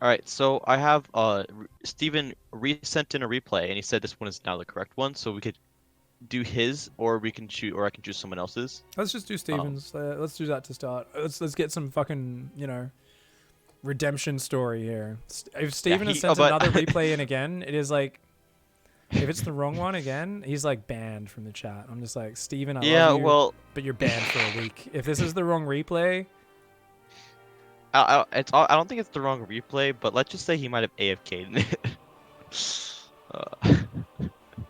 All right, so I have Steven resent in a replay, and he said this one is now the correct one. So we could do his, or we can choose, or I can choose someone else's. Let's just do Um, Stevens. Let's do that to start. Let's get some fucking redemption story here. If yeah, Steven has oh, sent but another replay in again, it is like if it's the wrong one again, he's like banned from the chat. I'm just like, Steven, I love yeah, you, well, but you're banned for a week. If this is the wrong replay, I don't think it's the wrong replay, but let's just say he might have AFK'd in it.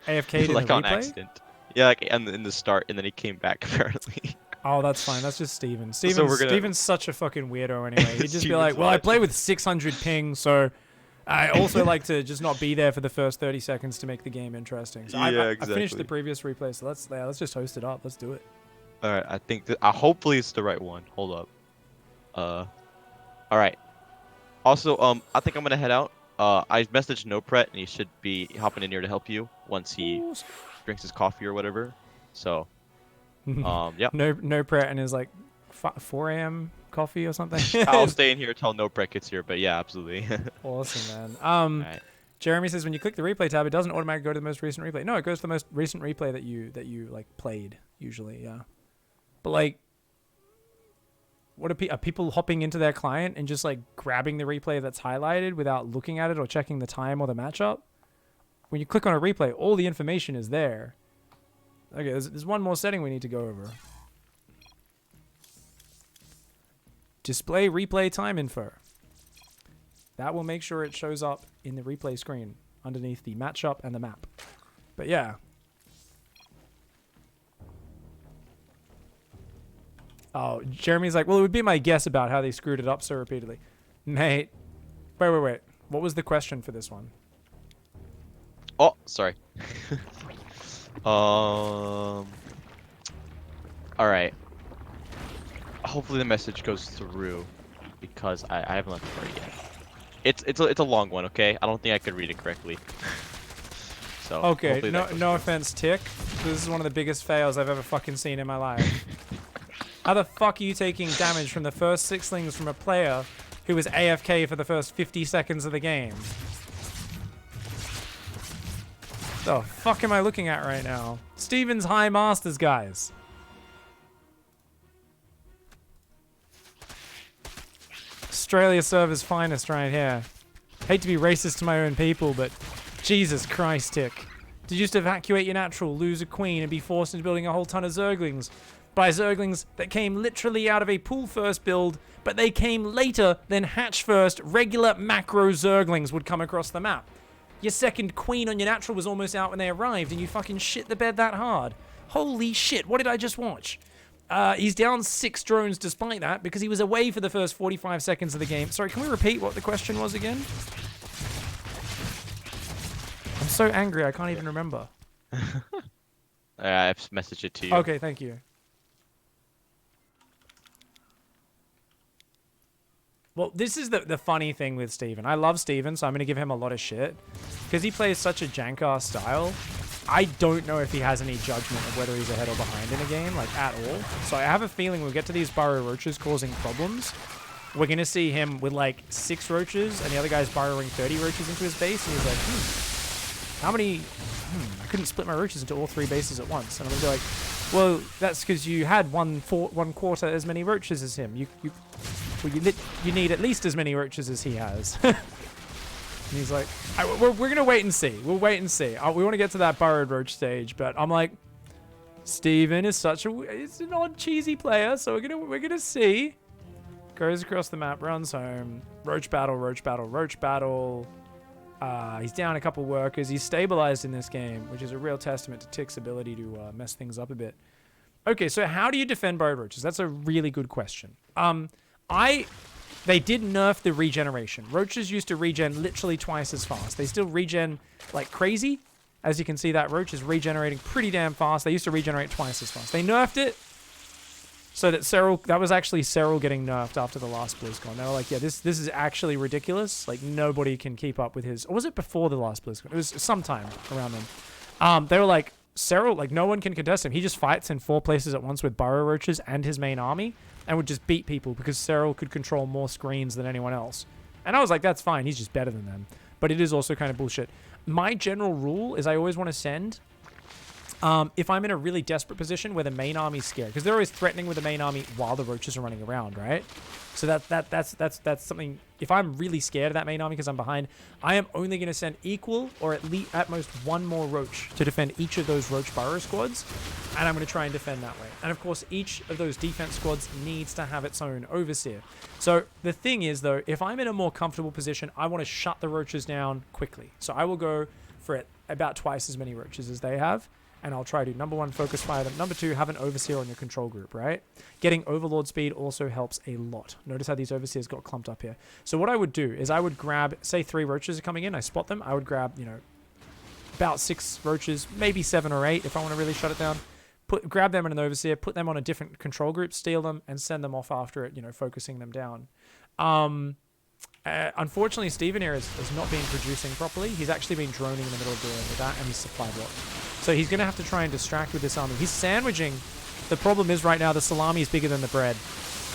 AFK'd in the Like on replay. accident. Yeah, like in the start, and then he came back apparently. Oh, that's fine. That's just Steven. So we're gonna Steven's such a fucking weirdo anyway. He'd just be Steven's like, a well, I play legend. with 600 ping, so I also like to just not be there for the first 30 seconds to make the game interesting. So Yeah, I finished the exactly. previous replay, so let's just host it up. Let's do it. All right, I think that hopefully it's the right one. Hold up. All right. Also, I think I'm gonna head out. I messaged NoPret, and he should be hopping in here to help you once he drinks his coffee or whatever. So, yeah. no Pratt and his like 4 a.m. coffee or something. I'll stay in here till NoPret gets here, but yeah, absolutely. Awesome, man. All right. Jeremy says when you click the replay tab, it doesn't automatically go to the most recent replay. No, it goes to the most recent replay that you like played usually. Yeah, but like, what are people hopping into their client and just like grabbing the replay that's highlighted without looking at it or checking the time or the matchup? When you click on a replay, all the information is there. Okay, there's one more setting we need to go over. Display replay time info. That will make sure it shows up in the replay screen underneath the matchup and the map. But yeah. Oh, Jeremy's like, well, it would be my guess about how they screwed it up so repeatedly. Mate. Wait. What was the question for this one? Oh, sorry. All right. Hopefully the message goes through because I haven't left the party yet. It's a long one, okay? I don't think I could read it correctly. So Okay, hopefully no offense, Tick. This is one of the biggest fails I've ever fucking seen in my life. How the fuck are you taking damage from the first sixlings from a player who was AFK for the first 50 seconds of the game? The fuck am I looking at right now? Steven's High Masters, guys. Australia server's finest right here. Hate to be racist to my own people, but Jesus Christ, Tick. To just evacuate your natural, lose a queen, and be forced into building a whole ton of zerglings. By zerglings that came literally out of a pool first build, but they came later than hatch first regular macro zerglings would come across the map. Your second queen on your natural was almost out when they arrived, and you fucking shit the bed that hard. Holy shit, what did I just watch? He's down 6 drones despite that, because he was away for the first 45 seconds of the game. Sorry, can we repeat what the question was again? I'm so angry, I can't even remember. I've messaged it to you. Okay, thank you. Well, this is the funny thing with Steven. I love Steven, so I'm going to give him a lot of shit. Because he plays such a jank-ass style, I don't know if he has any judgment of whether he's ahead or behind in a game, like, at all. So I have a feeling we'll get to these burrow roaches causing problems. We're going to see him with, like, 6 roaches, and the other guy's burrowing 30 roaches into his base, and he's like, how many... I couldn't split my roaches into all 3 bases at once. And I'm going to be like, well, that's because you had one quarter as many roaches as him. You need at least as many roaches as he has. And he's like, we're going to wait and see. We'll wait and see. We want to get to that burrowed roach stage, but I'm like, Steven is it's an odd, cheesy player, so we're gonna see. Goes across the map, runs home. Roach battle, roach battle, roach battle. He's down a couple workers. He's stabilized in this game, which is a real testament to Tick's ability to mess things up a bit. Okay, so how do you defend burrowed roaches? That's a really good question. They did nerf the regeneration. Roaches used to regen literally twice as fast. They still regen like crazy. As you can see, that roach is regenerating pretty damn fast. They used to regenerate twice as fast. They nerfed it so that was actually Cyril getting nerfed after the last BlizzCon. They were like, yeah, this is actually ridiculous. Like, nobody can keep up with his... Or was it before the last BlizzCon? It was sometime around then. They were like, Cyril, like, no one can contest him. He just fights in 4 places at once with burrow roaches and his main army and would just beat people because Cyril could control more screens than anyone else. And I was like, that's fine. He's just better than them. But it is also kind of bullshit. My general rule is I always want to send, if I'm in a really desperate position where the main army's scared, because they're always threatening with the main army while the roaches are running around, right? So that's something. If I'm really scared of that main army because I'm behind, I am only going to send equal or at least at most one more roach to defend each of those roach burrow squads, and I'm going to try and defend that way. And of course, each of those defense squads needs to have its own overseer. So the thing is, though, if I'm in a more comfortable position, I want to shut the roaches down quickly. So I will go for about twice as many roaches as they have. And I'll try to, number one, focus fire them. Number two, have an overseer on your control group, right? Getting overlord speed also helps a lot. Notice how these overseers got clumped up here. So what I would do is I would grab, say 3 roaches are coming in, I spot them. I would grab, about 6 roaches, maybe 7 or 8 if I want to really shut it down. Grab them in an overseer, put them on a different control group, steal them, and send them off after it, focusing them down. Unfortunately, Steven here has not been producing properly. He's actually been droning in the middle of dealing with that, and he's supply blocked. So he's going to have to try and distract with this army. He's sandwiching. The problem is right now the salami is bigger than the bread.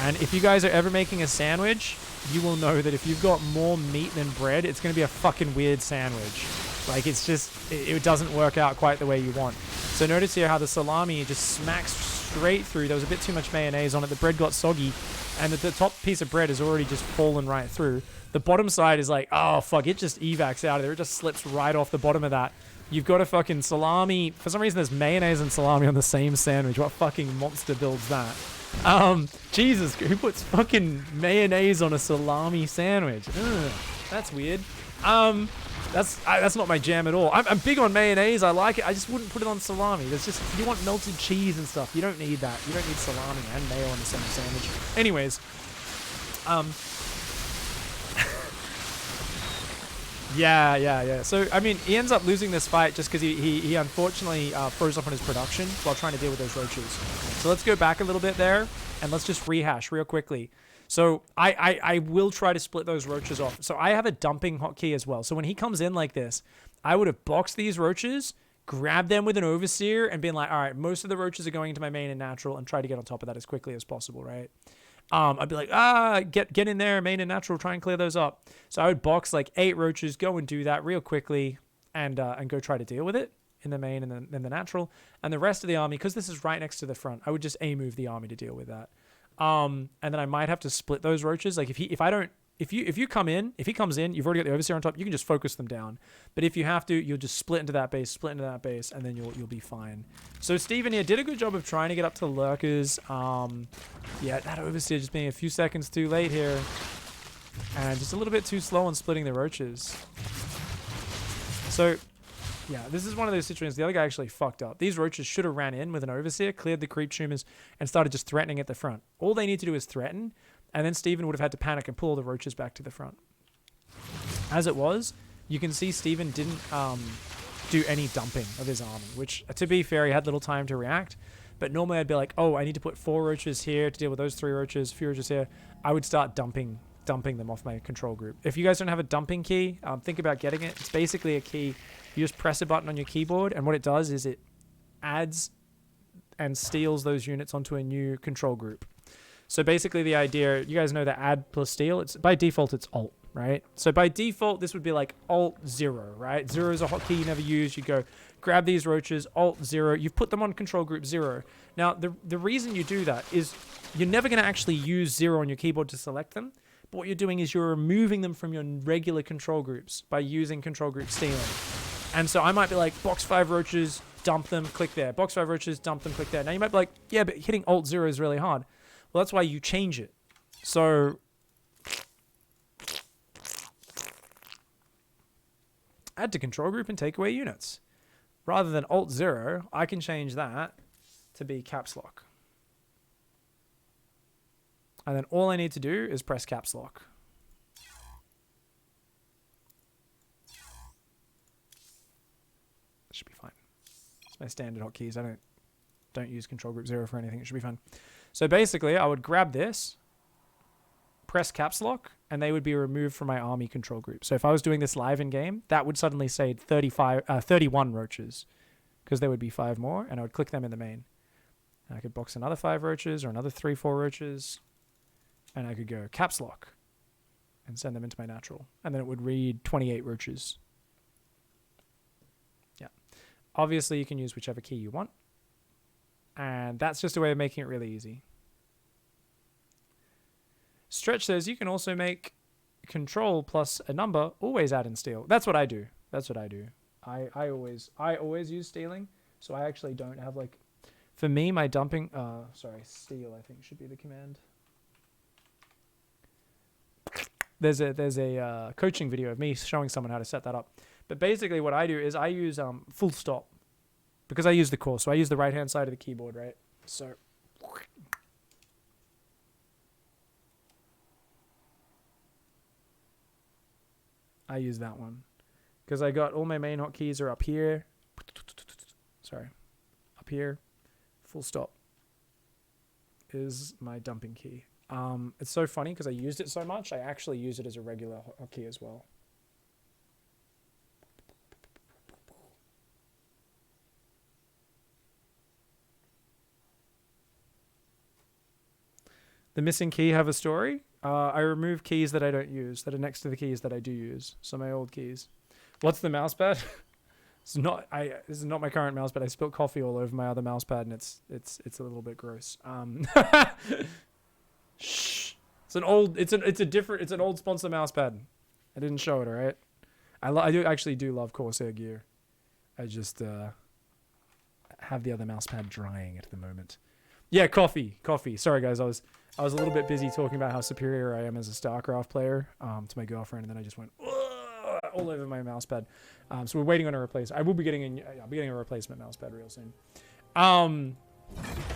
And if you guys are ever making a sandwich, you will know that if you've got more meat than bread, it's going to be a fucking weird sandwich. Like, it's just, it doesn't work out quite the way you want. So notice here how the salami just smacks straight through. There was a bit too much mayonnaise on it. The bread got soggy, and the top piece of bread has already just fallen right through. The bottom side is like, oh, fuck, it just evacs out of there. It just slips right off the bottom of that. You've got a fucking salami. For some reason, there's mayonnaise and salami on the same sandwich. What fucking monster builds that? Jesus, who puts fucking mayonnaise on a salami sandwich? Ugh, that's weird. That's not my jam at all. I'm big on mayonnaise. I like it. I just wouldn't put it on salami. There's just, you want melted cheese and stuff. You don't need that. You don't need salami and mayo on the same sandwich. Anyways, Yeah. So, I mean, he ends up losing this fight just because he unfortunately froze up on his production while trying to deal with those roaches. So let's go back a little bit there, and let's just rehash real quickly. So I will try to split those roaches off. So I have a dumping hotkey as well. So when he comes in like this, I would have boxed these roaches, grabbed them with an overseer, and been like, all right, most of the roaches are going into my main and natural, and try to get on top of that as quickly as possible, right? I'd be like, get in there, main and natural, try and clear those up. So I would box like 8 roaches, go and do that real quickly, and go try to deal with it in the main and then the natural. And the rest of the army, because this is right next to the front, I would just move the army to deal with that. And then I might have to split those roaches. Like if he comes in, you've already got the overseer on top, you can just focus them down. But if you have to, you'll just split into that base, and then you'll be fine. So Steven here did a good job of trying to get up to the lurkers. Yeah, that overseer just being a few seconds too late here. And just a little bit too slow on splitting the roaches. So, yeah, this is one of those situations. The other guy actually fucked up. These roaches should have ran in with an overseer, cleared the creep tumors, and started just threatening at the front. All they need to do is threaten, and then Steven would have had to panic and pull all the roaches back to the front. As it was, you can see Steven didn't do any dumping of his army, which, to be fair, he had little time to react. But normally I'd be like, oh, I need to put 4 roaches here to deal with those 3 roaches, a few roaches here. I would start dumping them off my control group. If you guys don't have a dumping key, think about getting it. It's basically a key. You just press a button on your keyboard, and what it does is it adds and steals those units onto a new control group. So basically the idea, you guys know that add plus steal, it's by default it's alt, right? So by default this would be like alt 0, right? 0 is a hotkey you never use. You go grab these roaches, alt 0, you've put them on control group 0. Now the reason you do that is you're never going to actually use 0 on your keyboard to select them. But what you're doing is you're removing them from your regular control groups by using control group stealing. And so I might be like, box 5 roaches, dump them, click there. Box 5 roaches, dump them, click there. Now you might be like, yeah, but hitting alt 0 is really hard. Well, that's why you change it. So add to control group and take away units. Rather than alt 0, I can change that to be caps lock. And then all I need to do is press caps lock. Should be fine. It's my standard hotkeys. I don't use control group 0 for anything. It should be fine. So basically, I would grab this, press caps lock, and they would be removed from my army control group. So if I was doing this live in game, that would suddenly say 31 roaches, because there would be 5 more, and I would click them in the main. And I could box another 5 roaches or another 3-4 roaches, and I could go caps lock, and send them into my natural. And then it would read 28 roaches. Yeah. Obviously, you can use whichever key you want. And that's just a way of making it really easy. Stretch says you can also make control plus a number always add in steal. That's what I do. That's what I do. I always use stealing. So I actually don't have like, for me, my dumping, steal I think should be the command. There's a coaching video of me showing someone how to set that up. But basically what I do is I use full stop because I use the core. So I use the right hand side of the keyboard, right? So I use that one because I got all my main hotkeys are up here. Sorry, up here. Full stop is my dumping key. It's so funny because I used it so much. I actually use it as a regular hotkey as well. The missing key have a story. I remove keys that I don't use that are next to the keys that I do use. So my old keys. What's the mousepad? This is not my current mousepad. I spilled coffee all over my other mousepad, and it's a little bit gross. Shh. It's an old sponsor mousepad. I didn't show it, all right? I do love Corsair gear. I just have the other mousepad drying at the moment. Yeah, coffee. Sorry guys, I was a little bit busy talking about how superior I am as a StarCraft player to my girlfriend, and then I just went all over my mousepad. So we're waiting on a replacement. I'll be getting a replacement mousepad real soon.